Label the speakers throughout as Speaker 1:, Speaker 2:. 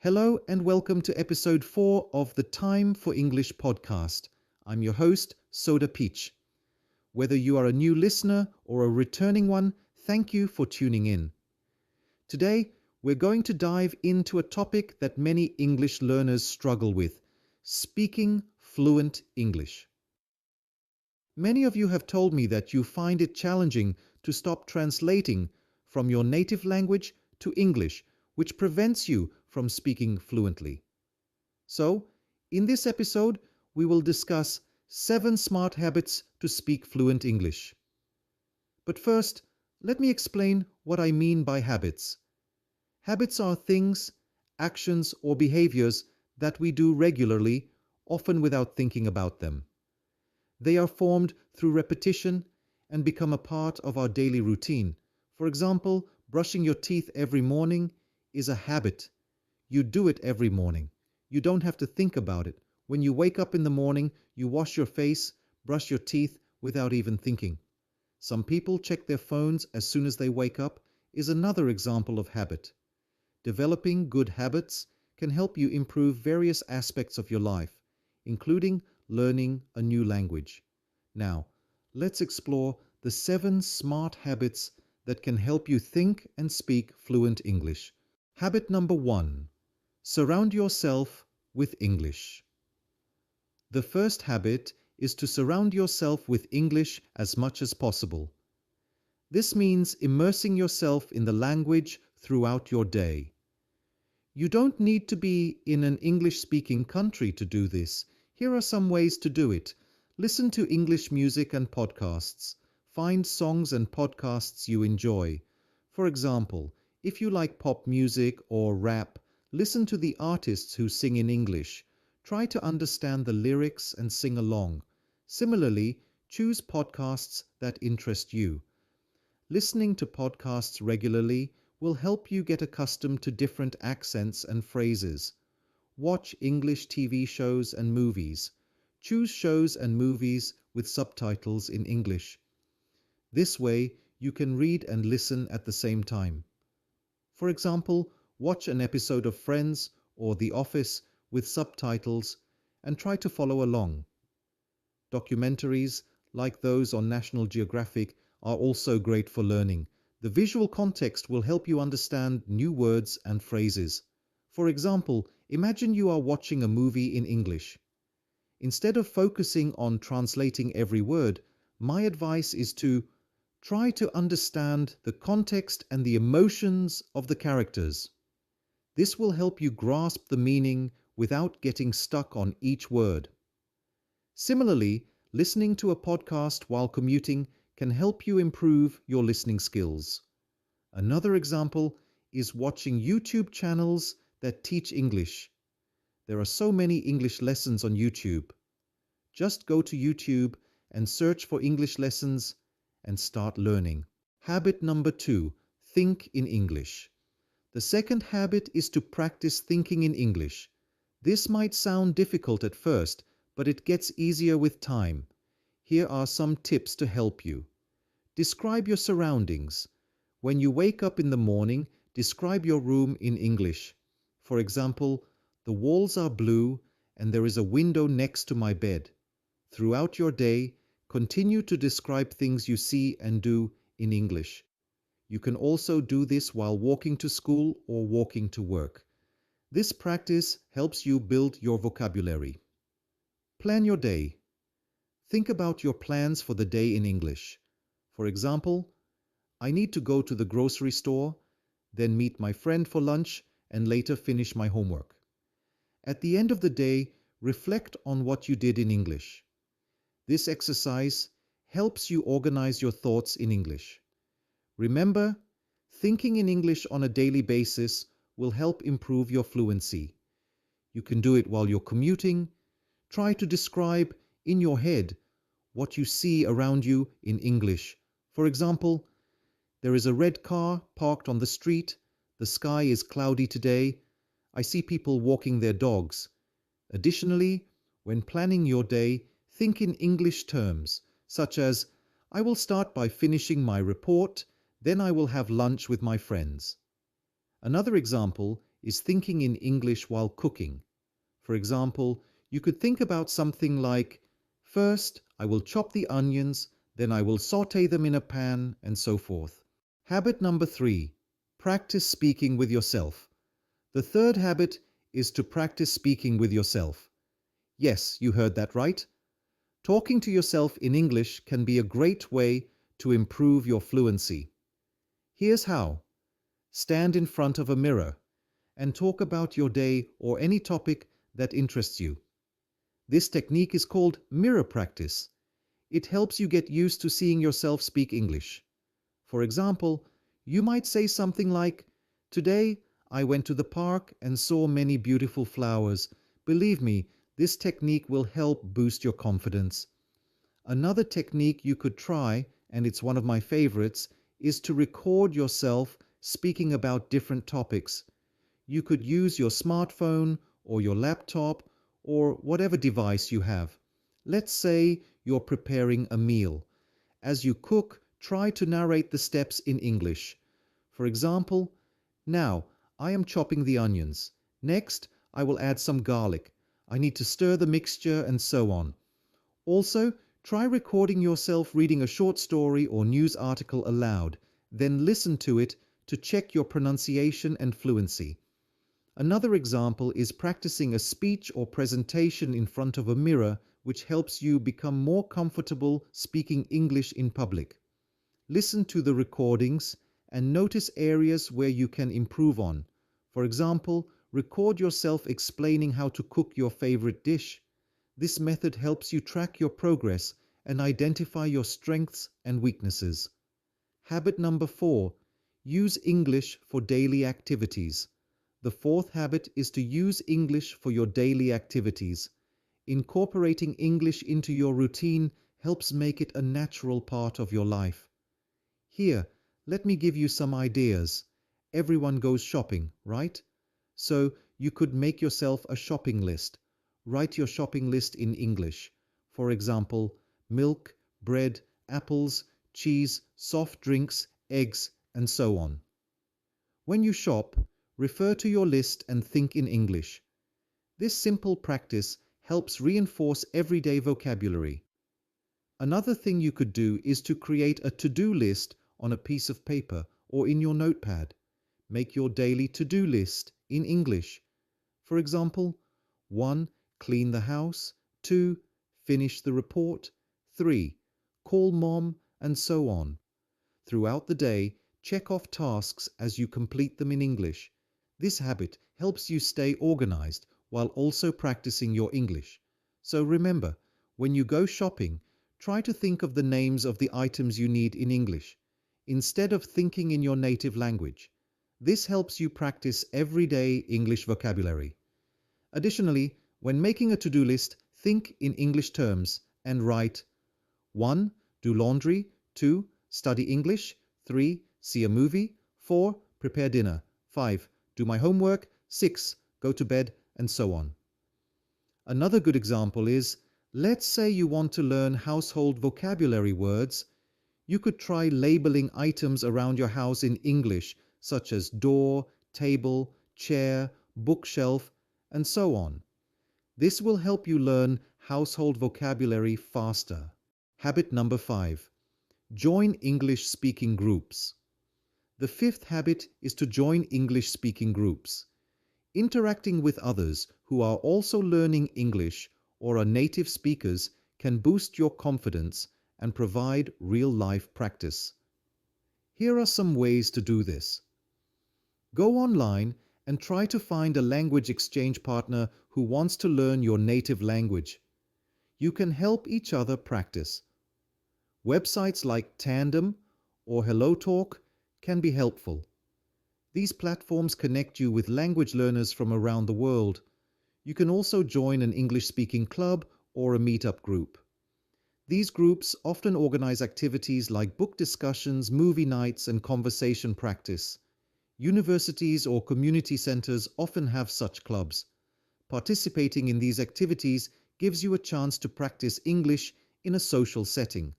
Speaker 1: Hello and welcome to episode 4 of the Time for English podcast. I'm your host, Soda Peach. Whether you are a new listener or a returning one, thank you for tuning in. Today, we're going to dive into a topic that many English learners struggle with: speaking fluent English. Many of you have told me that you find it challenging to stop translating from your native language to English, which prevents you from speaking fluently. So, in this episode, we will discuss 7 smart habits to speak fluent English. But first, let me explain what I mean by habits. Habits are things, actions, or behaviors that we do regularly, often without thinking about them. They are formed through repetition and become a part of our daily routine. For example, brushing your teeth every morning is a habit. You do it every morning. You don't have to think about it. When you wake up in the morning, you wash your face, brush your teeth without even thinking. Some people check their phones as soon as they wake up is another example of habit. Developing good habits can help you improve various aspects of your life, including learning a new language. Now, let's explore the 7 smart habits that can help you think and speak fluent English. Habit number 1. Surround yourself with English. The first habit is to surround yourself with English as much as possible. This means immersing yourself in the language throughout your day. You don't need to be in an English-speaking country to do this. Here are some ways to do it. Listen to English music and podcasts. Find songs and podcasts you enjoy. For example, if you like pop music or rap, listen to the artists who sing in English. Try to understand the lyrics and sing along. Similarly, choose podcasts that interest you. Listening to podcasts regularly will help you get accustomed to different accents and phrases. Watch English TV shows and movies. Choose shows and movies with subtitles in English. This way, you can read and listen at the same time. For example, watch an episode of Friends or The Office with subtitles and try to follow along. Documentaries, like those on National Geographic, are also great for learning. The visual context will help you understand new words and phrases. For example, imagine you are watching a movie in English. Instead of focusing on translating every word, my advice is to try to understand the context and the emotions of the characters. This will help you grasp the meaning without getting stuck on each word. Similarly, listening to a podcast while commuting can help you improve your listening skills. Another example is watching YouTube channels that teach English. There are so many English lessons on YouTube. Just go to YouTube and search for English lessons and start learning. Habit number 2, think in English. The second habit is to practice thinking in English. This might sound difficult at first, but it gets easier with time. Here are some tips to help you. Describe your surroundings. When you wake up in the morning, describe your room in English. For example, the walls are blue and there is a window next to my bed. Throughout your day, continue to describe things you see and do in English. You can also do this while walking to school or walking to work. This practice helps you build your vocabulary. Plan your day. Think about your plans for the day in English. For example, I need to go to the grocery store, then meet my friend for lunch, and later finish my homework. At the end of the day, reflect on what you did in English. This exercise helps you organize your thoughts in English. Remember, thinking in English on a daily basis will help improve your fluency. You can do it while you're commuting. Try to describe in your head what you see around you in English. For example, there is a red car parked on the street. The sky is cloudy today. I see people walking their dogs. Additionally, when planning your day, think in English terms, such as, I will start by finishing my report, then I will have lunch with my friends. Another example is thinking in English while cooking. For example, you could think about something like, first, I will chop the onions, then I will saute them in a pan, and so forth. Habit number 3. Practice speaking with yourself. The third habit is to practice speaking with yourself. Yes, you heard that right. Talking to yourself in English can be a great way to improve your fluency. Here's how. Stand in front of a mirror and talk about your day or any topic that interests you. This technique is called mirror practice. It helps you get used to seeing yourself speak English. For example, you might say something like, "Today I went to the park and saw many beautiful flowers. Believe me, this technique will help boost your confidence." Another technique you could try, and it's one of my favorites, is to record yourself speaking about different topics. You could use your smartphone or your laptop or whatever device you have. Let's say you're preparing a meal. As you cook, try to narrate the steps in English. For example, now I am chopping the onions. Next, I will add some garlic. I need to stir the mixture and so on. Also, try recording yourself reading a short story or news article aloud, then listen to it to check your pronunciation and fluency. Another example is practicing a speech or presentation in front of a mirror, which helps you become more comfortable speaking English in public. Listen to the recordings and notice areas where you can improve on. For example, record yourself explaining how to cook your favorite dish. This method helps you track your progress and identify your strengths and weaknesses. Habit number 4. Use English for daily activities. The fourth habit is to use English for your daily activities. Incorporating English into your routine helps make it a natural part of your life. Here, let me give you some ideas. Everyone goes shopping, right? So you could make yourself a shopping list. Write your shopping list in English. For example, milk, bread, apples, cheese, soft drinks, eggs, and so on. When you shop, refer to your list and think in English. This simple practice helps reinforce everyday vocabulary. Another thing you could do is to create a to-do list on a piece of paper or in your notepad. Make your daily to-do list in English. For example, 1. Clean the house. 2. Finish the report. 3. Call mom, and so on. Throughout the day, check off tasks as you complete them in English. This habit helps you stay organized while also practicing your English. So remember, when you go shopping, try to think of the names of the items you need in English, instead of thinking in your native language. This helps you practice everyday English vocabulary. Additionally, when making a to-do list, think in English terms and write 1. Do laundry. 2. Study English. 3. See a movie. 4. Prepare dinner. 5. Do my homework. 6. Go to bed, and so on. Another good example is, let's say you want to learn household vocabulary words. You could try labeling items around your house in English, such as door, table, chair, bookshelf, and so on. This will help you learn household vocabulary faster. Habit number 5. Join English speaking groups. The fifth habit is to join English speaking groups. Interacting with others who are also learning English or are native speakers can boost your confidence and provide real-life practice. Here are some ways to do this. Go online and try to find a language exchange partner who wants to learn your native language. You can help each other practice. Websites like Tandem or HelloTalk can be helpful. These platforms connect you with language learners from around the world. You can also join an English-speaking club or a meetup group. These groups often organize activities like book discussions, movie nights, and conversation practice. Universities or community centers often have such clubs. Participating in these activities gives you a chance to practice English in a social setting.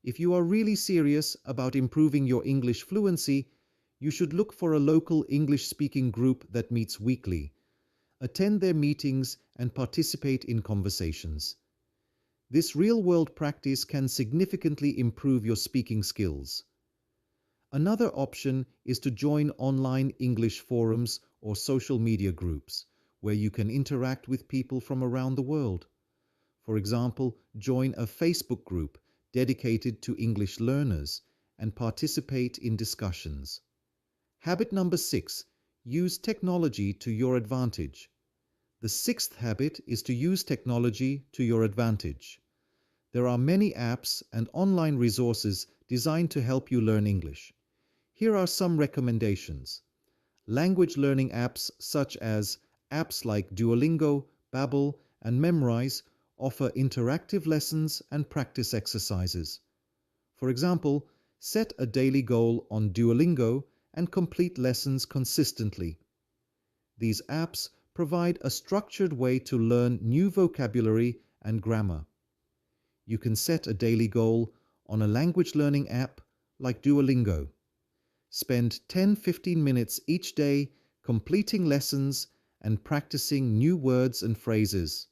Speaker 1: If you are really serious about improving your English fluency, You should look for a local English-speaking group that meets weekly. Attend their meetings and participate in conversations. This real-world practice can significantly improve your speaking skills. Another option is to join online English forums or social media groups, where you can interact with people from around the world. For example, join a Facebook group dedicated to English learners and participate in discussions. Habit number 6, use technology to your advantage. The sixth habit is to use technology to your advantage. There are many apps and online resources designed to help you learn English. Here are some recommendations. Language learning apps such as apps like Duolingo, Babbel, and Memrise offer interactive lessons and practice exercises. For example, set a daily goal on Duolingo and complete lessons consistently. These apps provide a structured way to learn new vocabulary and grammar. You can set a daily goal on a language learning app like Duolingo. Spend 10-15 minutes each day completing lessons and practicing new words and phrases.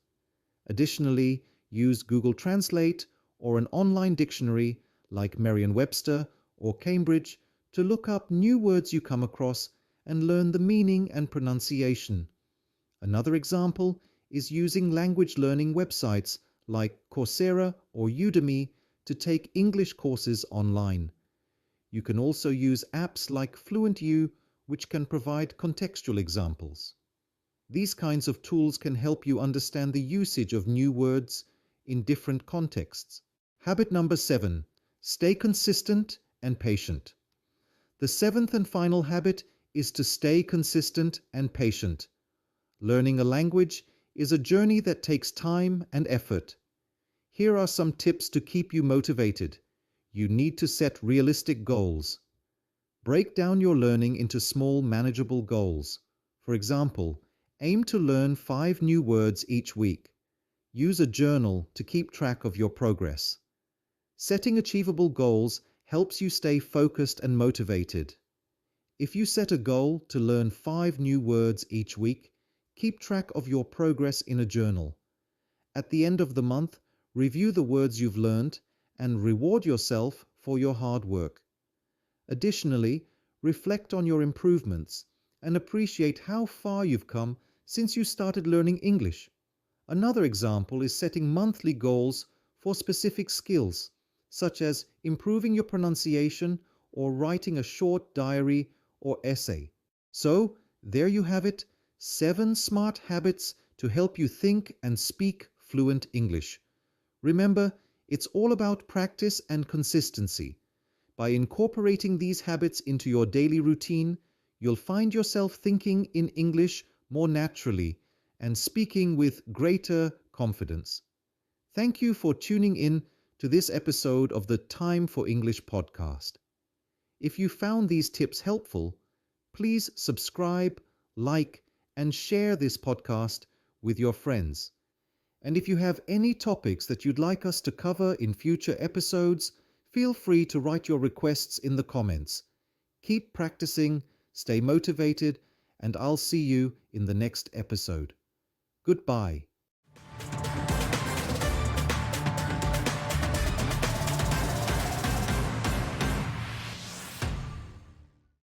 Speaker 1: Additionally, use Google Translate or an online dictionary like Merriam-Webster or Cambridge to look up new words you come across and learn the meaning and pronunciation. Another example is using language learning websites like Coursera or Udemy to take English courses online. You can also use apps like Fluent, which can provide contextual examples. These kinds of tools can help you understand the usage of new words in different contexts. Habit number 7, stay consistent and patient. The seventh and final habit is to stay consistent and patient. Learning a language is a journey that takes time and effort. Here are some tips to keep you motivated. You need to set realistic goals. Break down your learning into small, manageable goals. For example, aim to learn 5 new words each week. Use a journal to keep track of your progress. Setting achievable goals helps you stay focused and motivated. If you set a goal to learn 5 new words each week, keep track of your progress in a journal. At the end of the month, review the words you've learned and reward yourself for your hard work. Additionally, reflect on your improvements and appreciate how far you've come since you started learning English. Another example is setting monthly goals for specific skills, such as improving your pronunciation or writing a short diary or essay. So, there you have it, 7 smart habits to help you think and speak fluent English. Remember, it's all about practice and consistency. By incorporating these habits into your daily routine, you'll find yourself thinking in English more naturally and speaking with greater confidence. Thank you for tuning in to this episode of the Time for English podcast. If you found these tips helpful, please subscribe, like, and share this podcast with your friends. And if you have any topics that you'd like us to cover in future episodes, feel free to write your requests in the comments. Keep practicing, stay motivated, and I'll see you in the next episode. Goodbye.